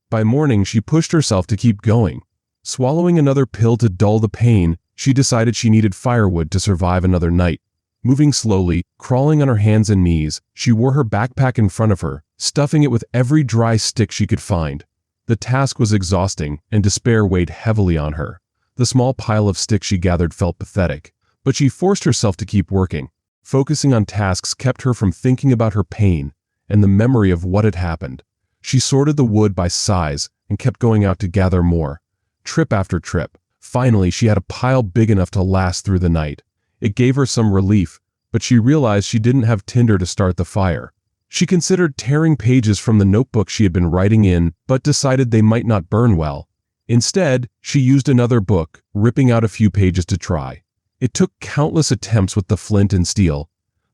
By morning, she pushed herself to keep going. Swallowing another pill to dull the pain, she decided she needed firewood to survive another night. Moving slowly, crawling on her hands and knees, she wore her backpack in front of her, stuffing it with every dry stick she could find. The task was exhausting, and despair weighed heavily on her. The small pile of sticks she gathered felt pathetic, but she forced herself to keep working. Focusing on tasks kept her from thinking about her pain and the memory of what had happened. She sorted the wood by size and kept going out to gather more, trip after trip. Finally, she had a pile big enough to last through the night. It gave her some relief, but she realized she didn't have tinder to start the fire. She considered tearing pages from the notebook she had been writing in, but decided they might not burn well. Instead, she used another book, ripping out a few pages to try. It took countless attempts with the flint and steel,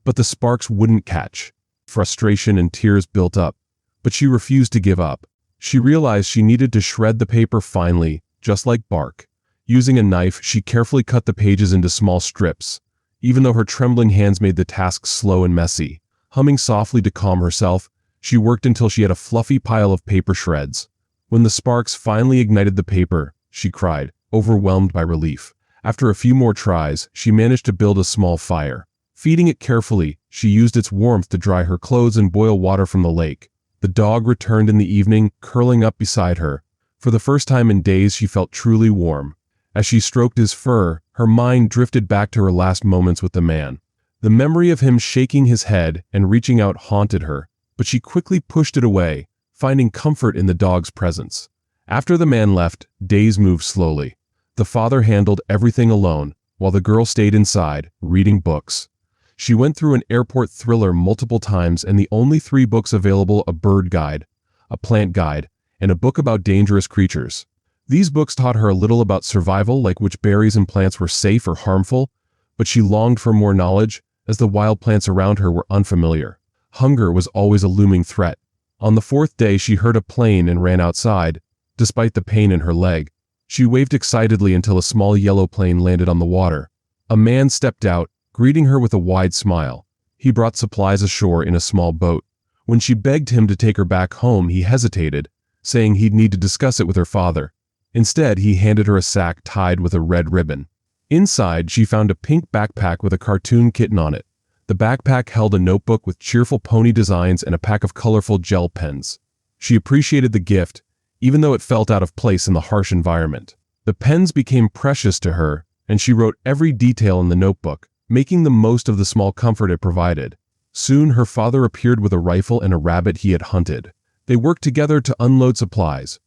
but the sparks wouldn't catch. Frustration and tears built up, but she refused to give up. She realized she needed to shred the paper finely, just like bark. Using a knife, she carefully cut the pages into small strips, even though her trembling hands made the task slow and messy. Humming softly to calm herself, she worked until she had a fluffy pile of paper shreds. When the sparks finally ignited the paper, she cried, overwhelmed by relief. After a few more tries, she managed to build a small fire. Feeding it carefully, she used its warmth to dry her clothes and boil water from the lake. The dog returned in the evening, curling up beside her. For the first time in days, she felt truly warm. As she stroked his fur, her mind drifted back to her last moments with the man. The memory of him shaking his head and reaching out haunted her, but she quickly pushed it away, finding comfort in the dog's presence. After the man left, days moved slowly. The father handled everything alone, while the girl stayed inside, reading books. She went through an airport thriller multiple times, and the only 3 books available: a bird guide, a plant guide, and a book about dangerous creatures. These books taught her a little about survival, like which berries and plants were safe or harmful, but she longed for more knowledge, as the wild plants around her were unfamiliar. Hunger was always a looming threat. On the 4th day, she heard a plane and ran outside. Despite the pain in her leg, she waved excitedly until a small yellow plane landed on the water. A man stepped out, greeting her with a wide smile. He brought supplies ashore in a small boat. When she begged him to take her back home, he hesitated, saying he'd need to discuss it with her father. Instead, he handed her a sack tied with a red ribbon. Inside, she found a pink backpack with a cartoon kitten on it. The backpack held a notebook with cheerful pony designs and a pack of colorful gel pens. She appreciated the gift, even though it felt out of place in the harsh environment. The pens became precious to her, and she wrote every detail in the notebook, making the most of the small comfort it provided. Soon, her father appeared with a rifle and a rabbit he had hunted. They worked together to unload supplies,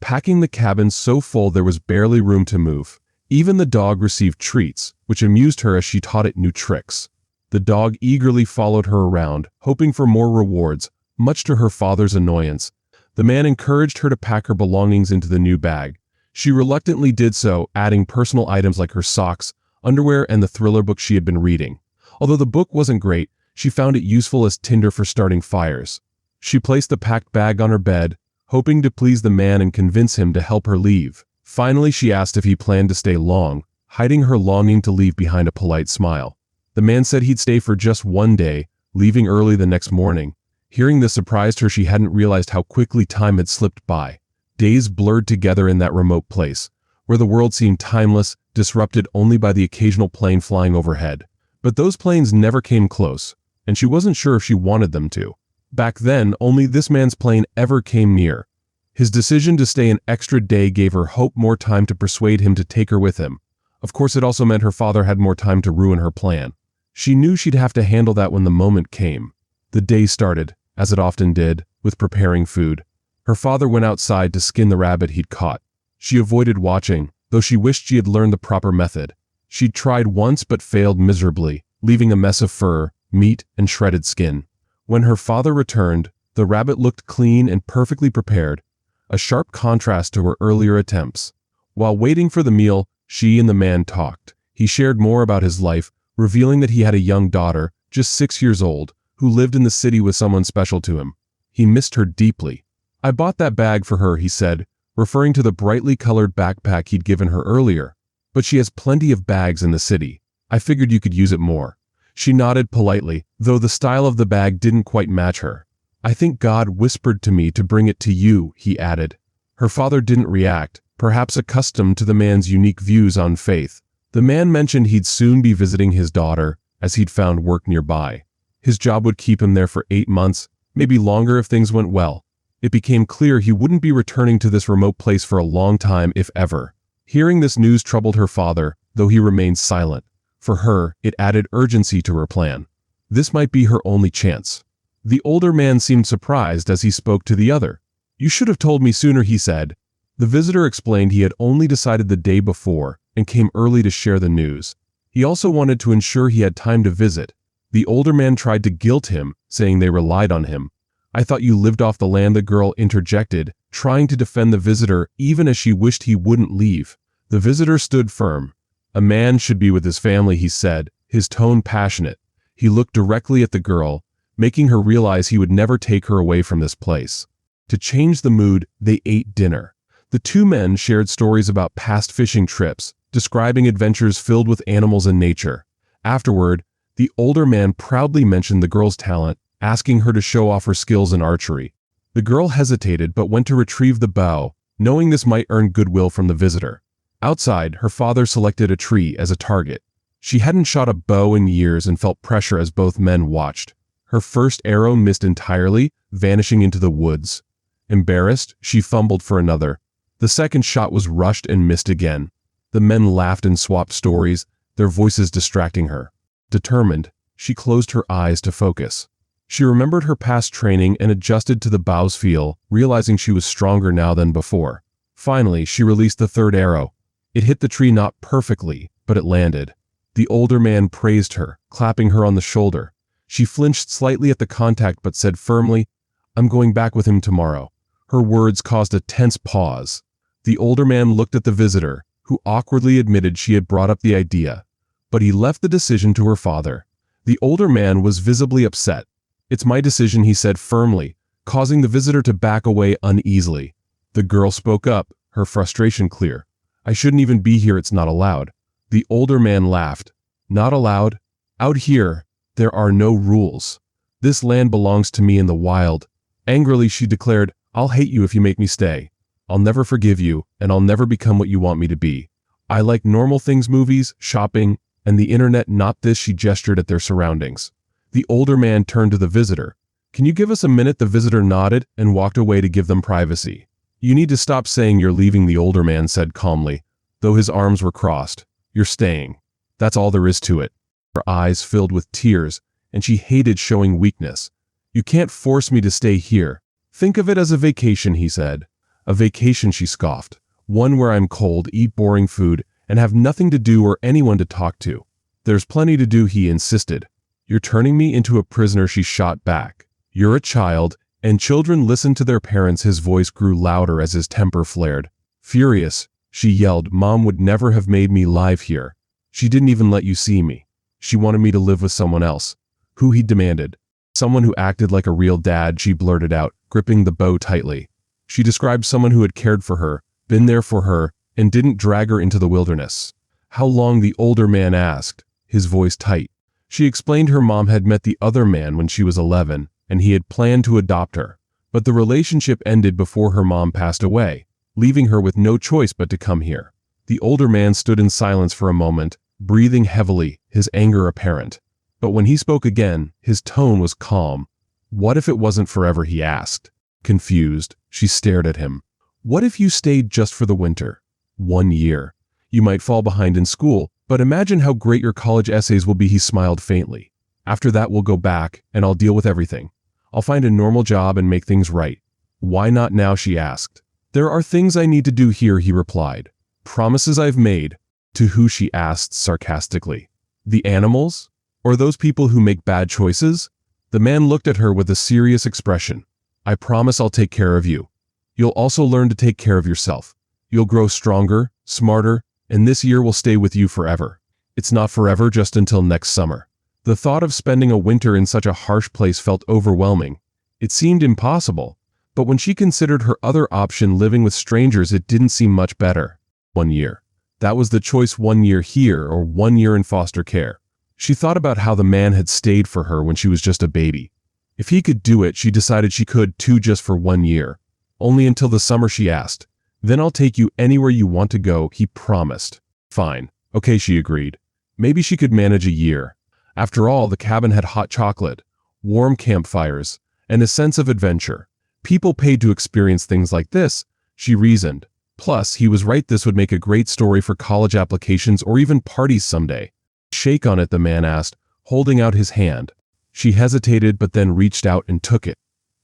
packing the cabin so full there was barely room to move. Even the dog received treats, which amused her as she taught it new tricks. The dog eagerly followed her around, hoping for more rewards, much to her father's annoyance. The man encouraged her to pack her belongings into the new bag. She reluctantly did so, adding personal items like her socks, underwear, and the thriller book she had been reading. Although the book wasn't great, she found it useful as tinder for starting fires. She placed the packed bag on her bed, hoping to please the man and convince him to help her leave. Finally, she asked if he planned to stay long, hiding her longing to leave behind a polite smile. The man said he'd stay for just 1 day, leaving early the next morning. Hearing this surprised her. She hadn't realized how quickly time had slipped by. Days blurred together in that remote place, where the world seemed timeless, disrupted only by the occasional plane flying overhead. But those planes never came close, and she wasn't sure if she wanted them to. Back then, only this man's plane ever came near. His decision to stay an extra day gave her hope, more time to persuade him to take her with him. Of course, it also meant her father had more time to ruin her plan. She knew she'd have to handle that when the moment came. The day started, as it often did, with preparing food. Her father went outside to skin the rabbit he'd caught. She avoided watching, though she wished she had learned the proper method. She'd tried once but failed miserably, leaving a mess of fur, meat, and shredded skin. When her father returned, the rabbit looked clean and perfectly prepared, a sharp contrast to her earlier attempts. While waiting for the meal, she and the man talked. He shared more about his life, revealing that he had a young daughter, just 6 years old, who lived in the city with someone special to him. He missed her deeply. "I bought that bag for her," he said, referring to the brightly colored backpack he'd given her earlier. "But she has plenty of bags in the city. I figured you could use it more." She nodded politely, though the style of the bag didn't quite match her. "I think God whispered to me to bring it to you," he added. Her father didn't react, perhaps accustomed to the man's unique views on faith. The man mentioned he'd soon be visiting his daughter, as he'd found work nearby. His job would keep him there for 8 months, maybe longer if things went well. It became clear he wouldn't be returning to this remote place for a long time, if ever. Hearing this news troubled her father, though he remained silent. For her, it added urgency to her plan. This might be her only chance. The older man seemed surprised as he spoke to the other. "You should have told me sooner," he said. The visitor explained he had only decided the day before and came early to share the news. He also wanted to ensure he had time to visit. The older man tried to guilt him, saying they relied on him. "I thought you lived off the land," the girl interjected, trying to defend the visitor even as she wished he wouldn't leave. The visitor stood firm. "A man should be with his family," he said, his tone passionate. He looked directly at the girl, making her realize he would never take her away from this place. To change the mood, they ate dinner. The two men shared stories about past fishing trips, describing adventures filled with animals and nature. Afterward, the older man proudly mentioned the girl's talent, asking her to show off her skills in archery. The girl hesitated but went to retrieve the bow, knowing this might earn goodwill from the visitor. Outside, her father selected a tree as a target. She hadn't shot a bow in years and felt pressure as both men watched. Her first arrow missed entirely, vanishing into the woods. Embarrassed, she fumbled for another. The second shot was rushed and missed again. The men laughed and swapped stories, their voices distracting her. Determined, she closed her eyes to focus. She remembered her past training and adjusted to the bow's feel, realizing she was stronger now than before. Finally, she released the third arrow. It hit the tree not perfectly, but it landed. The older man praised her, clapping her on the shoulder. She flinched slightly at the contact but said firmly, "I'm going back with him tomorrow." Her words caused a tense pause. The older man looked at the visitor, who awkwardly admitted she had brought up the idea. But he left the decision to her father. The older man was visibly upset. "It's my decision," he said firmly, causing the visitor to back away uneasily. The girl spoke up, her frustration clear. "I shouldn't even be here, it's not allowed." The older man laughed. "Not allowed? Out here, there are no rules. This land belongs to me in the wild." Angrily, she declared, "I'll hate you if you make me stay. I'll never forgive you, and I'll never become what you want me to be. I like normal things, movies, shopping, and the internet, not this." She gestured at their surroundings. The older man turned to the visitor. "Can you give us a minute?" The visitor nodded and walked away to give them privacy. "You need to stop saying you're leaving," the older man said calmly, though his arms were crossed. "You're staying. That's all there is to it." Her eyes filled with tears, and she hated showing weakness. "You can't force me to stay here. Think of it as a vacation," he said. "A vacation," she scoffed. "One where I'm cold, eat boring food, and have nothing to do or anyone to talk to." "There's plenty to do," he insisted. "You're turning me into a prisoner," she shot back. "You're a child, and children listen to their parents." His voice grew louder as his temper flared. Furious, she yelled, "Mom would never have made me live here. She didn't even let you see me. She wanted me to live with someone else." "Who?" he demanded. "Someone who acted like a real dad," she blurted out, gripping the bow tightly. She described someone who had cared for her, been there for her, and didn't drag her into the wilderness. "How long?" the older man asked, his voice tight. She explained her mom had met the other man when she was 11, and he had planned to adopt her. But the relationship ended before her mom passed away, leaving her with no choice but to come here. The older man stood in silence for a moment, breathing heavily, his anger apparent. But when he spoke again, his tone was calm. "What if it wasn't forever?" he asked. Confused, she stared at him. "What if you stayed just for the winter? 1 year. You might fall behind in school, but imagine how great your college essays will be." He smiled faintly. "After that we'll go back, and I'll deal with everything. I'll find a normal job and make things right." "Why not now?" she asked. "There are things I need to do here," he replied. "Promises I've made." "To who?" she asked sarcastically. "The animals? Or those people who make bad choices?" The man looked at her with a serious expression. "I promise I'll take care of you. You'll also learn to take care of yourself. You'll grow stronger, smarter, and this year will stay with you forever." "It's not forever, just until next summer." The thought of spending a winter in such a harsh place felt overwhelming. It seemed impossible, but when she considered her other option, living with strangers, it didn't seem much better. 1 year. That was the choice: 1 year here or 1 year in foster care. She thought about how the man had stayed for her when she was just a baby. If he could do it, she decided she could too, just for 1 year. Only until the summer, she asked. Then I'll take you anywhere you want to go, he promised. Fine. Okay, she agreed. Maybe she could manage a year. After all, the cabin had hot chocolate, warm campfires, and a sense of adventure. People paid to experience things like this, she reasoned. Plus, he was right, this would make a great story for college applications or even parties someday. Shake on it, the man asked, holding out his hand. She hesitated but then reached out and took it.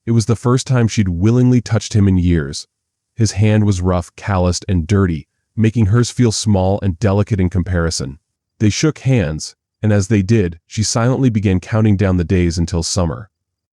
It was the first time she'd willingly touched him in years. His hand was rough, calloused, and dirty, making hers feel small and delicate in comparison. They shook hands, and as they did, she silently began counting down the days until summer.